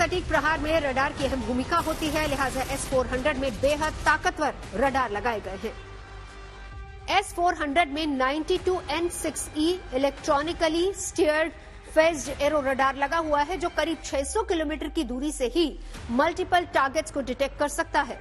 सटीक प्रहार में रडार की अहम भूमिका होती है, लिहाजा S-400 में बेहद ताकतवर रडार लगाए गए हैं। S-400 में 92N6E electronically steered phased arrow radar लगा हुआ है, जो करीब 600 किलोमीटर की दूरी से ही मल्टीपल टारगेट्स को डिटेक्ट कर सकता है।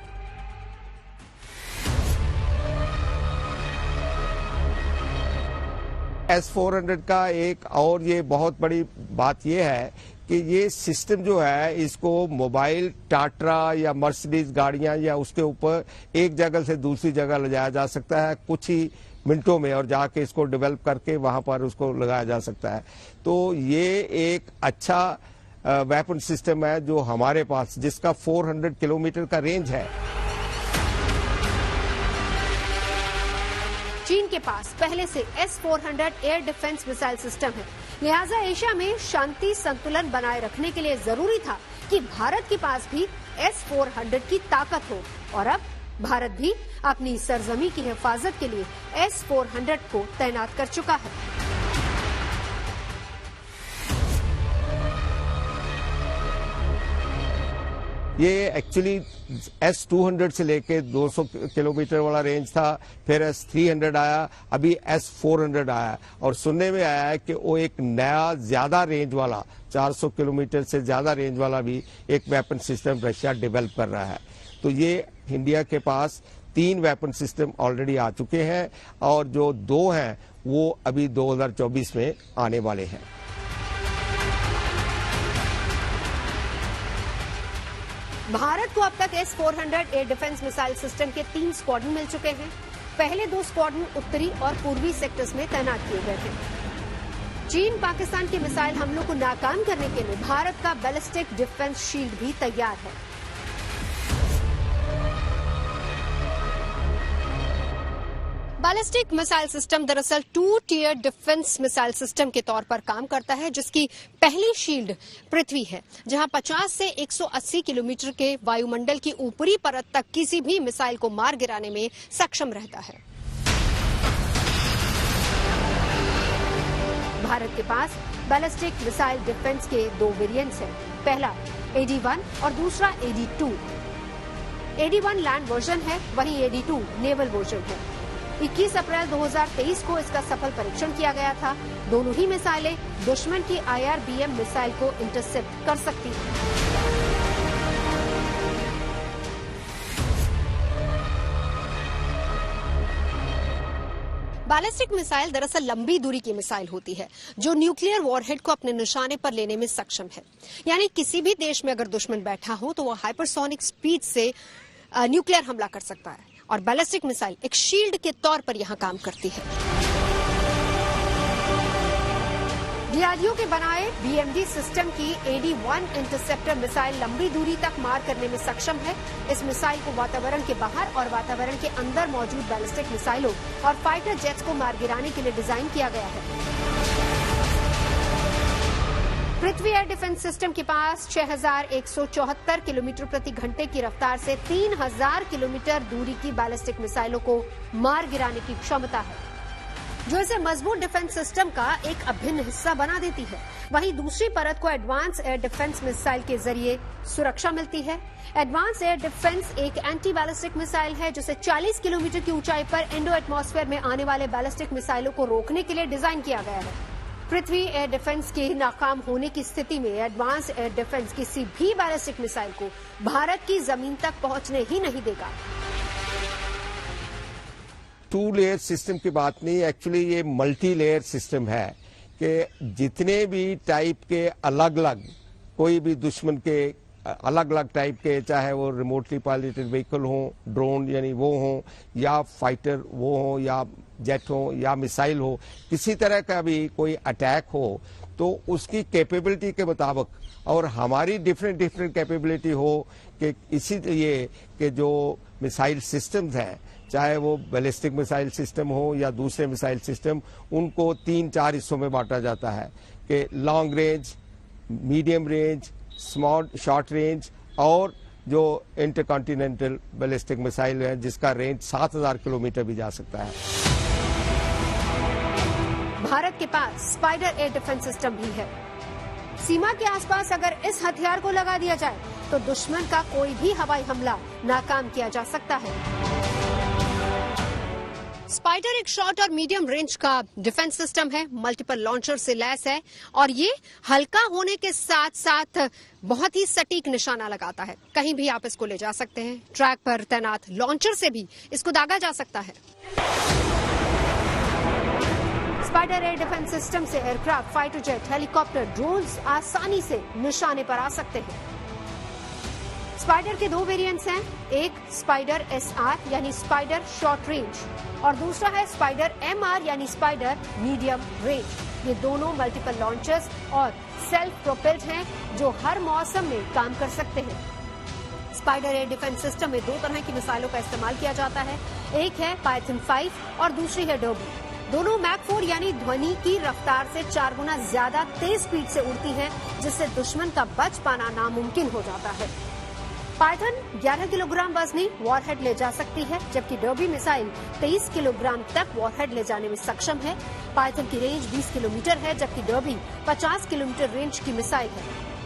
S-400 का एक और ये बहुत बड़ी बात ये है कि ये सिस्टम जो है इसको मोबाइल टाटा या मर्सिडीज गाड़ियां या उसके ऊपर एक जगह से दूसरी जगह ले जाया जा सकता है कुछ ही मिनटों में, और जाके इसको डेवलप करके वहां पर उसको लगाया जा सकता है। तो ये एक अच्छा वेपन सिस्टम है जो हमारे पास, जिसका 400 किलोमीटर का रेंज है। चीन के पास पहले से S-400 air defence missile system है, लिहाजा एशिया में शांति संतुलन बनाए रखने के लिए जरूरी था कि भारत के पास भी S-400 की ताकत हो, और अब भारत भी अपनी सरजमी की हिफाजत के लिए S-400 को तैनात कर चुका है। ये एक्चुअली S-200 से लेके 200 किलोमीटर वाला रेंज था, फिर S-300 आया, अभी S-400 आया, और सुनने में आया है कि वो एक नया ज्यादा रेंज वाला 400 किलोमीटर से ज्यादा रेंज वाला भी एक वेपन सिस्टम रशिया डेवलप कर रहा है। तो ये इंडिया के पास 3 वेपन सिस्टम ऑलरेडी आ चुके हैं, और जो 2 हैं वो अभी 2024 में आने वाले हैं। भारत को अब तक S-400 air defence missile system के 3 स्क्वाड्रन मिल चुके हैं। पहले 2 स्क्वाड्रन उत्तरी और पूर्वी सेक्टर्स में तैनात किए गए थे। चीन पाकिस्तान के मिसाइल हमलों को नाकाम करने के लिए भारत का बैलिस्टिक डिफेंस शील्ड भी तैयार है। बैलिस्टिक मिसाइल सिस्टम दरअसल 2 टियर डिफेंस मिसाइल सिस्टम के तौर पर काम करता है, जिसकी पहली शील्ड पृथ्वी है, जहां 50 से 180 किलोमीटर के वायुमंडल की ऊपरी परत तक किसी भी मिसाइल को मार गिराने में सक्षम रहता है। भारत के पास बैलिस्टिक मिसाइल डिफेंस के 2 वेरिएंट्स हैं, पहला AD-1 और दूसरा AD-2। AD-1 लैंड वर्जन है, वहीं AD-2 नेवल वर्जन है। 21 अप्रैल 2023 को इसका सफल परीक्षण किया गया था। दोनों ही मिसाइलें दुश्मन की IRBM मिसाइल को इंटरसेप्ट कर सकती हैं। बैलिस्टिक मिसाइल दरअसल लंबी दूरी की मिसाइल होती है, जो न्यूक्लियर वॉरहेड को अपने निशाने पर लेने में सक्षम है। यानी किसी भी देश में अगर दुश्मन बैठा हो तो वह हाइपरसोनिक स्पीड से न्यूक्लियर हमला कर सकता है, और बैलिस्टिक मिसाइल एक शील्ड के तौर पर यहां काम करती है। डीआरडीओ के बनाए BMD सिस्टम की AD-1 इंटरसेप्टर मिसाइल लंबी दूरी तक मार करने में सक्षम है। इस मिसाइल को वातावरण के बाहर और वातावरण के अंदर मौजूद बैलिस्टिक मिसाइलों और फाइटर जेट्स को मार गिराने के लिए डिजाइन किया गया है। पृथ्वी एयर डिफेंस सिस्टम के पास 6174 किलोमीटर प्रति घंटे की रफ्तार से 3000 किलोमीटर दूरी की बैलिस्टिक मिसाइलों को मार गिराने की क्षमता है, जो इसे मजबूत डिफेंस सिस्टम का एक अभिन्न हिस्सा बना देती है। वहीं दूसरी परत को एडवांस एयर डिफेंस मिसाइल के जरिए सुरक्षा मिलती है। एडवांस एयर डिफेंस एक एंटी बैलिस्टिक मिसाइल है, जिसे 40 किलोमीटर की ऊंचाई पर इंडो एटमॉस्फेयर में आने वाले बैलिस्टिक मिसाइलों को रोकने के लिए डिजाइन किया गया है। पृथ्वी एयर डिफेंस के नाकाम होने की स्थिति में एडवांस एयर डिफेंस किसी भी बैलिस्टिक मिसाइल को भारत की जमीन तक पहुंचने ही नहीं देगा। 2 लेयर सिस्टम की बात नहीं, एक्चुअली ये मल्टी लेयर सिस्टम है कि जितने भी टाइप के अलग अलग कोई भी दुश्मन के अलग अलग टाइप के, चाहे वो रिमोटली पायलटेड व्हीकल हो, ड्रोन यानी वो हो, या फाइटर वो हो, या जेट हो, या मिसाइल हो, किसी तरह का भी कोई अटैक हो, तो उसकी कैपेबिलिटी के मुताबिक, और हमारी डिफरेंट कैपेबिलिटी हो कि इसीलिए कि जो मिसाइल सिस्टम्स हैं, चाहे वो बैलिस्टिक मिसाइल सिस्टम हो या दूसरे मिसाइल सिस्टम, उनको 3-4 हिस्सों में बांटा जाता है कि long range, medium range, small short range, और जो इंटरकॉन्टिनेंटल बैलिस्टिक मिसाइल है जिसका रेंज 7000 किलोमीटर भी जा सकता है। भारत के पास स्पाइडर एयर डिफेंस सिस्टम भी है। सीमा के आसपास अगर इस हथियार को लगा दिया जाए तो दुश्मन का कोई भी हवाई हमला नाकाम किया जा सकता है। स्पाइडर एक शॉर्ट और मीडियम रेंज का डिफेंस सिस्टम है, मल्टीपल लॉन्चर से लैस है और ये हल्का होने के साथ साथ बहुत ही सटीक निशाना लगाता है। कहीं भी आप इसको ले जा सकते हैं। ट्रैक पर तैनात लॉन्चर से भी इसको दागा जा सकता है। स्पाइडर एयर डिफेंस सिस्टम से aircraft, fighter jet, helicopter, drones आसानी से निशाने पर आ सकते हैं। स्पाइडर के 2 वेरिएंट्स हैं, एक स्पाइडर SR यानी स्पाइडर शॉर्ट रेंज और दूसरा है स्पाइडर MR यानी स्पाइडर मीडियम रेंज। ये दोनों मल्टीपल लॉन्चर्स और सेल्फ प्रोपेल्ड हैं जो हर मौसम में काम कर सकते हैं। स्पाइडर एयर डिफेंस सिस्टम में 2 तरह की मिसाइलों का इस्तेमाल किया जाता है, एक है पाइथन 5 और दूसरी है डर्बी। दोनों मैक 4 यानी ध्वनि की रफ्तार से 4 गुना ज्यादा तेज स्पीड से उड़ती हैं, जिससे दुश्मन का बच पाना नामुमकिन हो जाता है। पाइथन 11 किलोग्राम वजनी वॉरहेड ले जा सकती है, जबकि डर्बी मिसाइल 23 किलोग्राम तक वॉरहेड ले जाने में सक्षम है। पाइथन की रेंज 20 किलोमीटर है, जबकि डर्बी 50 किलोमीटर रेंज की मिसाइल है।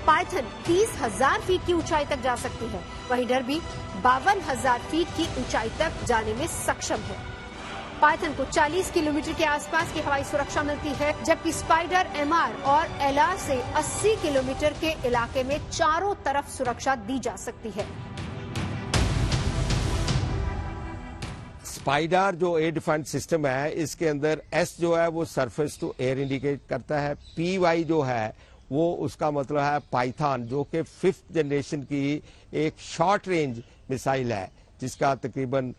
पाइथन 30,000 फीट की ऊंचाई तक जा सकती है, वहीं डर्बी 52,000 फीट की ऊंचाई तक जाने में सक्षम है। पाइथन को 40 किलोमीटर के आसपास की हवाई सुरक्षा मिलती है, जबकि स्पाइडर MR और LR से 80 किलोमीटर के इलाके में चारों तरफ सुरक्षा दी जा सकती है। स्पाइडर जो एयर डिफेंस सिस्टम है, इसके अंदर S जो है वो सरफेस टू एयर इंडिकेट करता है, PY जो है वो उसका मतलब है पाइथन, जो कि 5th जनरेशन की एक शॉर्ट रेंज मिसाइल है, जिसका तकरीबन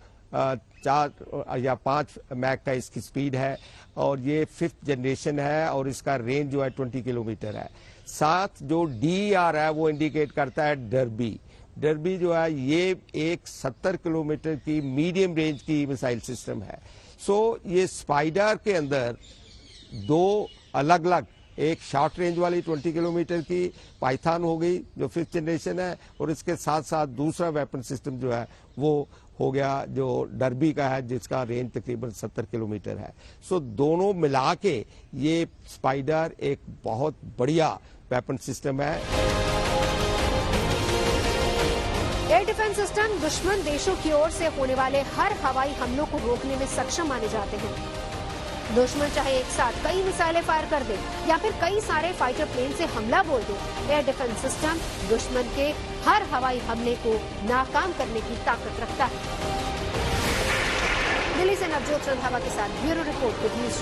4 या 5 मैक का इसकी स्पीड है और ये 5th जनरेशन है और इसका रेंज जो है 20 किलोमीटर है। साथ जो DER है वो इंडिकेट करता है डर्बी। डर्बी जो है ये एक 70 किलोमीटर की मीडियम रेंज की मिसाइल सिस्टम है। सो ये स्पाइडर के अंदर 2 अलग अलग, एक शॉर्ट रेंज वाली 20 किलोमीटर की पाइथन हो गई जो 5th जनरेशन है, और इसके साथ साथ दूसरा वेपन सिस्टम जो है वो हो गया जो डर्बी का है, जिसका रेंज तकरीबन 70 किलोमीटर है। सो दोनों मिला के ये स्पाइडर एक बहुत बढ़िया वेपन सिस्टम है। एयर डिफेंस सिस्टम दुश्मन देशों की ओर से होने वाले हर हवाई हमलों को रोकने में सक्षम माने जाते हैं। दुश्मन चाहे एक साथ कई मिसाइलें फायर कर दे या फिर कई सारे फाइटर प्लेन से हमला बोल दे, एयर डिफेंस सिस्टम दुश्मन के हर हवाई हमले को नाकाम करने की ताकत रखता है। दिल्ली से नवजोत रंधावा के साथ ब्यूरो रिपोर्ट विद न्यूज़।